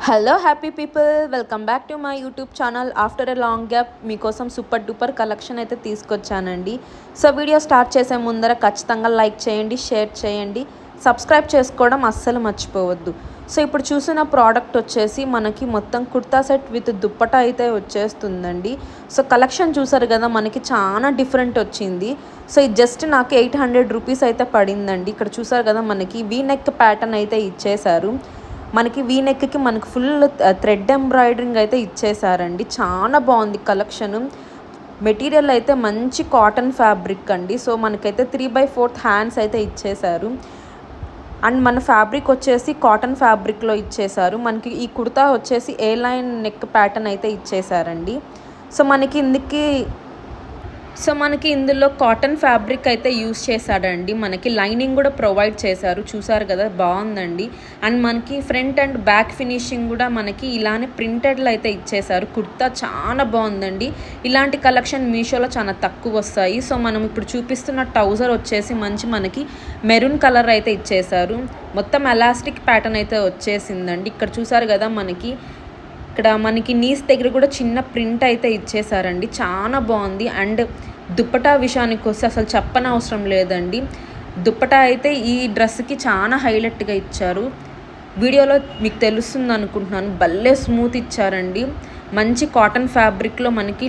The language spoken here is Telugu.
Hello happy people, welcome back to my YouTube channel. After a long gap మీకోసం సూపర్ డూపర్ కలెక్షన్ అయితే తీసుకొచ్చానండి. సో వీడియో స్టార్ట్ చేసే ముందర ఖచ్చితంగా లైక్ చేయండి, షేర్ చేయండి, సబ్స్క్రైబ్ చేసుకోవడం అస్సలు మర్చిపోవద్దు. సో ఇప్పుడు చూసిన ప్రోడక్ట్ వచ్చేసి మనకి మొత్తం కుర్తా సెట్ విత్ దుప్పటా అయితే వచ్చేస్తుందండి. సో కలెక్షన్ చూసారు కదా, మనకి చాలా డిఫరెంట్ వచ్చింది. సో ఇది జస్ట్ నాకు 800 రూపీస్ అయితే పడిందండి. ఇక్కడ చూసారు కదా, మనకి వీ నెక్ ప్యాటర్న్ అయితే ఇచ్చేశారు. మనకి వీ నెక్కి మనకి ఫుల్ థ్రెడ్ ఎంబ్రాయిడరింగ్ అయితే ఇచ్చేసారండి. చాలా బాగుంది కలెక్షన్. మెటీరియల్ అయితే మంచి కాటన్ ఫ్యాబ్రిక్ అండి. సో మనకైతే 3/4 హ్యాండ్స్ అయితే ఇచ్చేసారు. అండ్ మన ఫ్యాబ్రిక్ వచ్చేసి కాటన్ ఫ్యాబ్రిక్లో ఇచ్చేసారు. మనకి ఈ కుర్తా వచ్చేసి ఏ లైన్ నెక్ ప్యాటర్న్ అయితే ఇచ్చేసారండి. సో మనకి ఇందులో కాటన్ ఫ్యాబ్రిక్ అయితే యూస్ చేశాడండి. మనకి లైనింగ్ కూడా ప్రొవైడ్ చేశారు. చూసారు కదా, బాగుందండి. అండ్ మనకి ఫ్రంట్ అండ్ బ్యాక్ ఫినిషింగ్ కూడా మనకి ఇలానే ప్రింటెడ్లో అయితే ఇచ్చేసారు. కుర్తా చాలా బాగుందండి. ఇలాంటి కలెక్షన్ మీషోలో చాలా తక్కువ వస్తాయి. సో మనం ఇప్పుడు చూపిస్తున్న ట్రౌజర్ వచ్చేసి మనకి మెరూన్ కలర్ అయితే ఇచ్చేసారు. మొత్తం ఎలాస్టిక్ ప్యాటర్న్ అయితే వచ్చేసిందండి. ఇక్కడ చూసారు కదా, ఇక్కడ మనకి నీస్ దగ్గర కూడా చిన్న ప్రింట్ అయితే ఇచ్చేసారండి. చాలా బాగుంది. అండ్ దుప్పటా విషయానికి వస్తే అసలు చెప్పనవసరం లేదండి. దుప్పటా అయితే ఈ డ్రెస్కి చాలా హైలైట్గా ఇచ్చారు. వీడియోలో మీకు తెలుస్తుంది అనుకుంటున్నాను. భలే స్మూత్ ఇచ్చారండి. మంచి కాటన్ ఫ్యాబ్రిక్లో మనకి